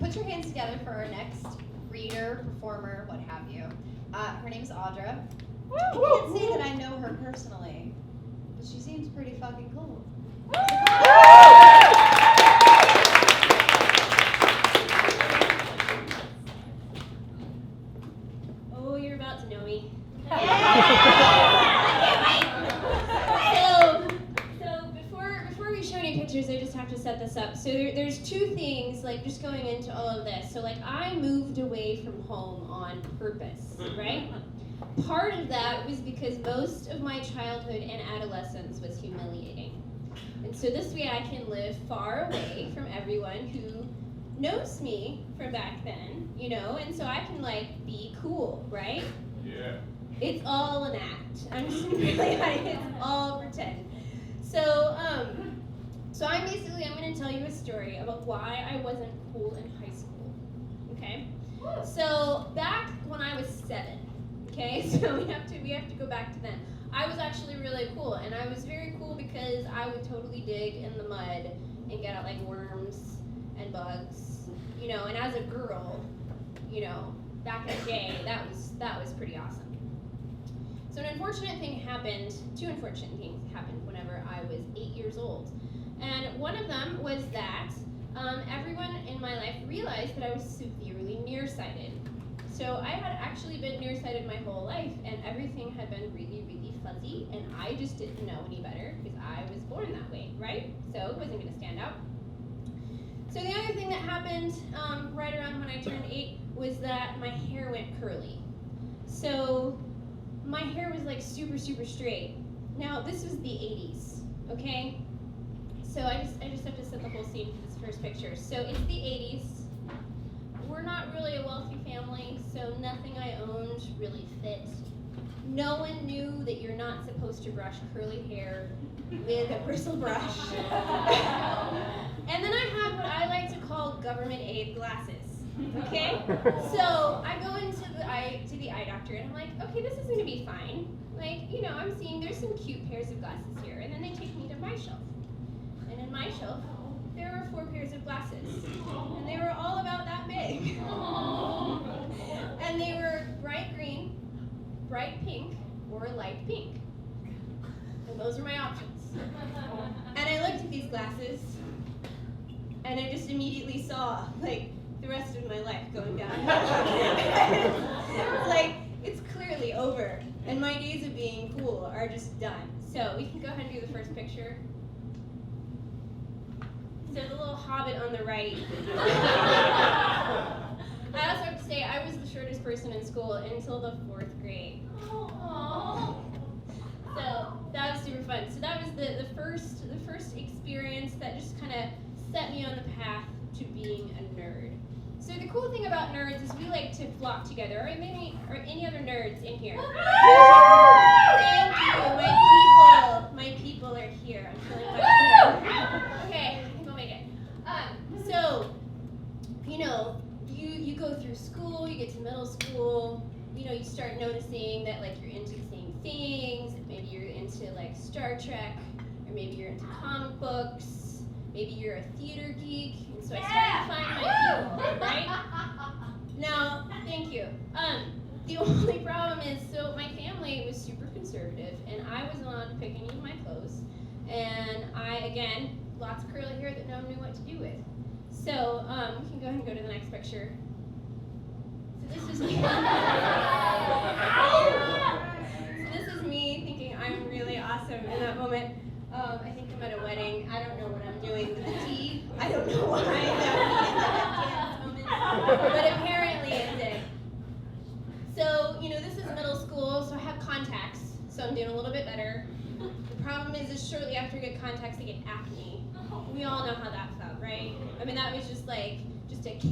put your hands together for our next reader, performer, what have you. Her name's Audra. I can't say that I know her personally, but she seems pretty fucking cool. Oh, you're about to know me. Before we show any pictures, I just have to set this up. So there's two things, like just going into all of this. So like I moved away from home on purpose, right? Part of that was because most of my childhood and adolescence was humiliating. And so this way I can live far away from everyone who knows me from back then, you know, and so I can like be cool, right? Yeah. It's all an act. I'm just really honest, it's all pretend. So I'm gonna tell you a story about why I wasn't cool in high school. Okay? So back when I was 7, okay, so we have to go back to then. I was actually really cool, and I was very cool because I would totally dig in the mud and get out like worms and bugs, you know, and as a girl, you know, back in the day, that was pretty awesome. So an unfortunate thing happened, 2 unfortunate things happened whenever I was 8 years old. And one of them was that everyone in my life realized that I was severely nearsighted. So I had actually been nearsighted my whole life, and everything had been really, really fuzzy, and I just didn't know any better because I was born that way, right? So it wasn't going to stand out. So the other thing that happened right around when I turned 8 was that my hair went curly. So my hair was like super, super straight. Now this was the 80s, okay? So I just have to set the whole scene for this first picture. So it's the 80s. We're not really a wealthy family, so nothing I owned really fit. No one knew that you're not supposed to brush curly hair with a bristle brush. And then I have what I like to call government aid glasses. Okay? So I go into the eye doctor and I'm like, okay, this is gonna be fine. Like, you know, I'm seeing there's some cute pairs of glasses here, and then they take me to my shelf. And in my shelf, there were 4 pairs of glasses. And they were all about that big. And they were bright green, bright pink, or light pink. And those were my options. And I looked at these glasses, and I just immediately saw, like, the rest of my life going down. It's like, it's clearly over, and my days of being cool are just done. So we can go ahead and do the first picture. So the little hobbit on the right. I also have to say, I was the shortest person in school until the 4th grade. Aww. So that was super fun. So that was the first experience that just kind of set me on the path to being a nerd. So the cool thing about nerds is we like to flock together. Are any other nerds in here? Thank you, my people are here. I'm feeling like okay, I think I'll make it. So, you know, you go through school, you get to middle school, you know, you start noticing that like you're into the same things. Maybe you're into like Star Trek, or maybe you're into comic books, maybe you're a theater geek. And so I started to find my people, right? Now, thank you. The only problem is, so my family was super conservative, and I wasn't allowed to pick any of my clothes. And I, again, lots of curly hair that no one knew what to do with. So we can go ahead and go to the next picture. So this is me. So this is me thinking I'm really awesome in that moment. I think I'm at a wedding. I don't know what I'm doing with the tea. I don't know why that dance moment, but apparently it did. So, you know, this is middle school, so I have contacts, so I'm doing a little bit better. The problem is shortly after I get contacts, I get acne. We all know how that felt, right? I mean, that was just a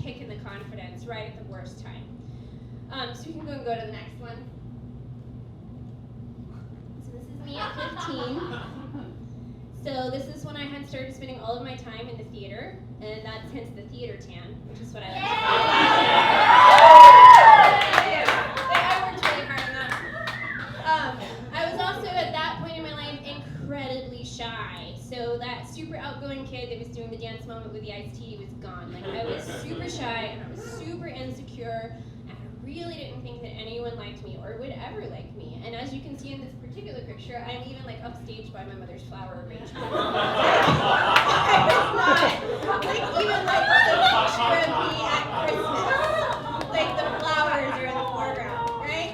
kick in the confidence right at the worst time. So we can go to the next one. So this is me at 15. So this is when I had started spending all of my time in the theater, and that's hence the theater tan, which is what I like to I worked really hard on that. I was also at that point in my life incredibly shy. So that super outgoing kid that was doing the dance moment with the iced identity was gone. Like, I was super shy, and I was super insecure, and I really didn't think that anyone liked me or would ever like me. And as you can see in this particular picture, I'm even like upstaged by my mother's flower arrangement. I was not like even like the picture of me at Christmas. Like the flowers are in the foreground, right?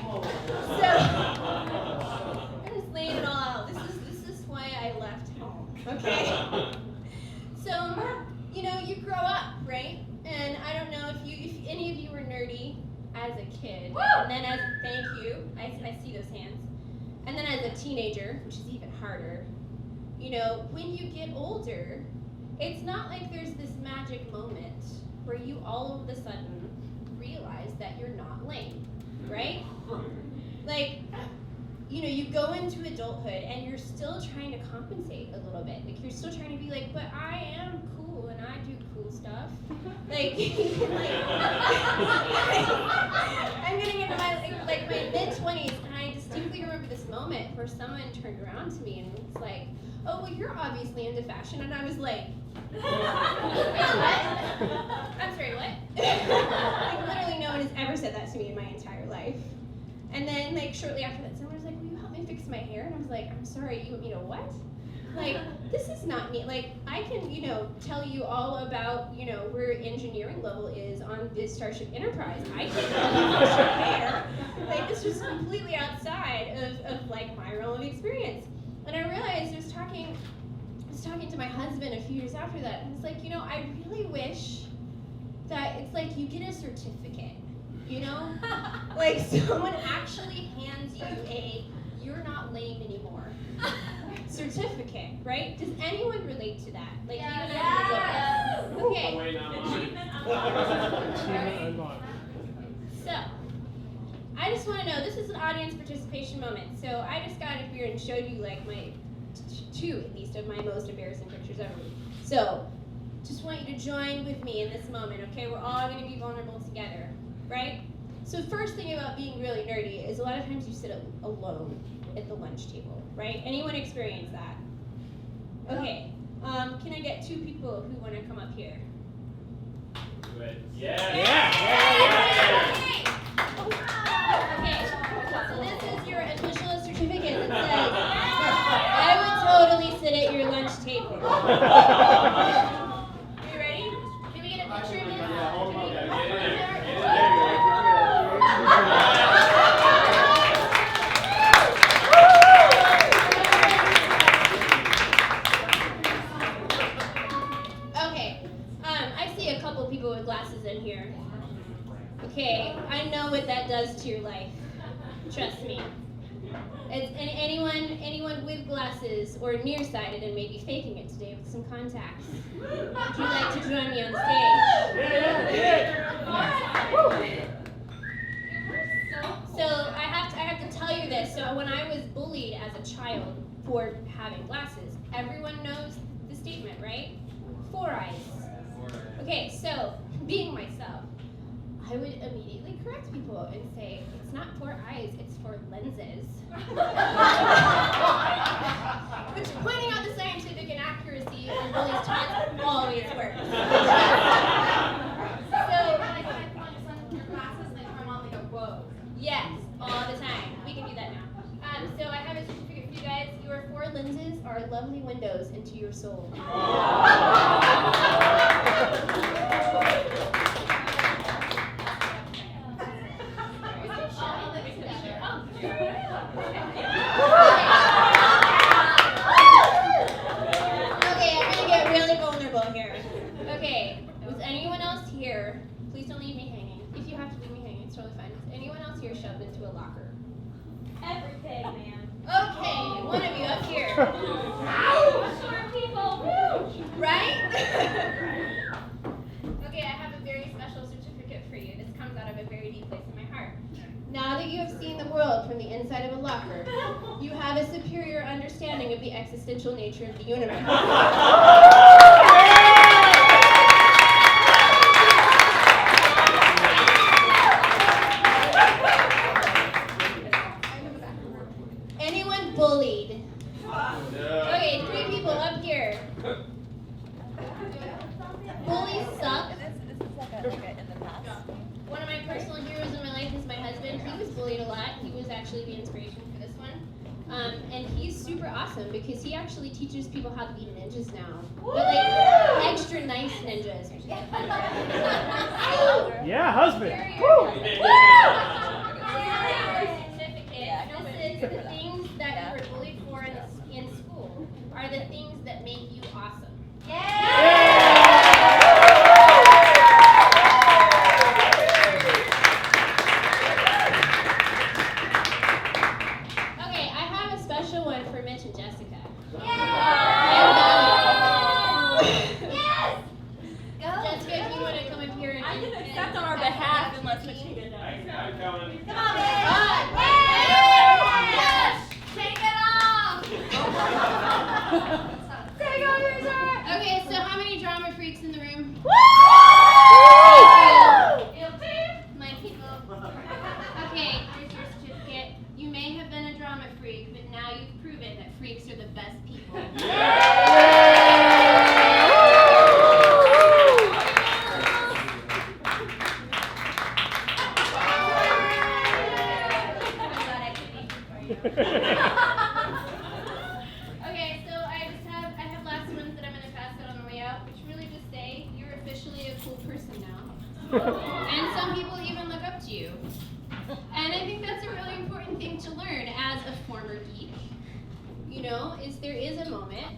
So I'm just laying it all out. This is why I left home. Okay? So, you know, you grow up, right? And I don't know if any of you were nerdy as a kid. Woo! And then as thank you, I see those hands. And then as a teenager, which is even harder, you know, when you get older, it's not like there's this magic moment where you all of a sudden realize that you're not lame, right? Like, you know, you go into adulthood and you're still trying to compensate a little bit. Like, you're still trying to be like, but I am cool and I do cool stuff. Like, I'm getting into my mid-20s, and I distinctly remember this moment where someone turned around to me and was like, oh, well, you're obviously into fashion. And I was like, what? I'm sorry, what? Like, literally no one has ever said that to me in my entire life. And then, like, shortly after that, someone was like, will you help me fix my hair? And I was like, I'm sorry, you want me to what? Like, this is not me. Like, I can, you know, tell you all about, you know, where engineering level is on this Starship Enterprise. I can't tell you fix your hair. Like, this was completely outside of like, my realm of experience. And I realized I was talking to my husband a few years after that, and it's like, you know, I really wish that it's like you get a certificate, you know? Like, someone actually hands you a you're not lame anymore certificate, right? Does anyone relate to that? Like, even as an adult? Okay. So, I just want to know, this is an audience participation moment. So I just got up here and showed you like my two, at least, of my most embarrassing pictures ever. So, just want you to join with me in this moment, okay? We're all going to be vulnerable together, right? So first thing about being really nerdy is a lot of times you sit alone at the lunch table, right? Anyone experience that? Okay. Can I get two people who want to come up here? Good. Yeah. Okay. So this is your official certificate that says, I would totally sit at your lunch table. Are you ready? Can we get a picture of this? Okay, I know what that does to your life. Trust me. Anyone with glasses or nearsighted and maybe faking it today with some contacts? Would you like to join me on the stage? So I have to tell you this. So when I was bullied as a child for having glasses, everyone knows the statement, right? 4 eyes. Okay, so being myself, I would immediately correct people and say, it's not 4 eyes, it's 4 lenses. Which, pointing out the scientific inaccuracy of bullies' taunts always works. So, like when I put on your glasses and they come out, they go, whoa. Yes, all the time. We can do that now. So I have a certificate for you guys. Your 4 lenses are lovely windows into your soul. Existential nature of the universe. Anyone bullied? No. Okay, 3 people up here. Bullies relate a lot. He was actually the inspiration for this one. And he's super awesome because he actually teaches people how to be ninjas now. But like extra nice ninjas. Which is Yeah, husband. This is the things that you were bullied for in school are the things that make you awesome. Okay, I have a special one for Mitch and Jessica. Jessica, if you want to come up here and I can accept on our behalf unless Mitch can get I'm down. coming. Come on, Mitch. Take it off. Take off your shirt. Okay, so how many drama freaks in the room? My people. Okay, here's your certificate. You may have been a drama freak, but now you've proven that freaks are the best people. Okay, so I have last ones that I'm going to pass out on the way out, which really just say you're officially a cool person now. And some people even look up to you. And I think that's a really important thing to learn as a former geek. You know, there is a moment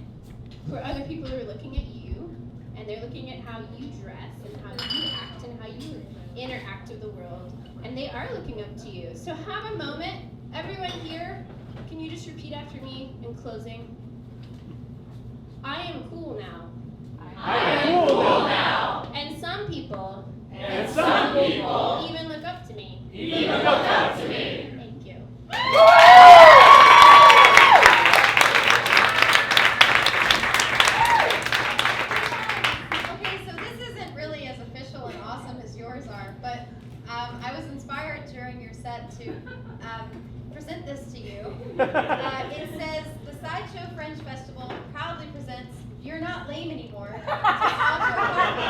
where other people are looking at you, and they're looking at how you dress and how you act and how you interact with the world, and they are looking up to you. So have a moment. Everyone here, can you just repeat after me in closing? I am cool now. I am cool now. And some people And some people even look up to me. even look up to me. Thank you. Okay, so this isn't really as official and awesome as yours are, but I was inspired during your set to present this to you. It says, the Sideshow Fringe Festival proudly presents You're Not Lame Anymore to Audra Harvey.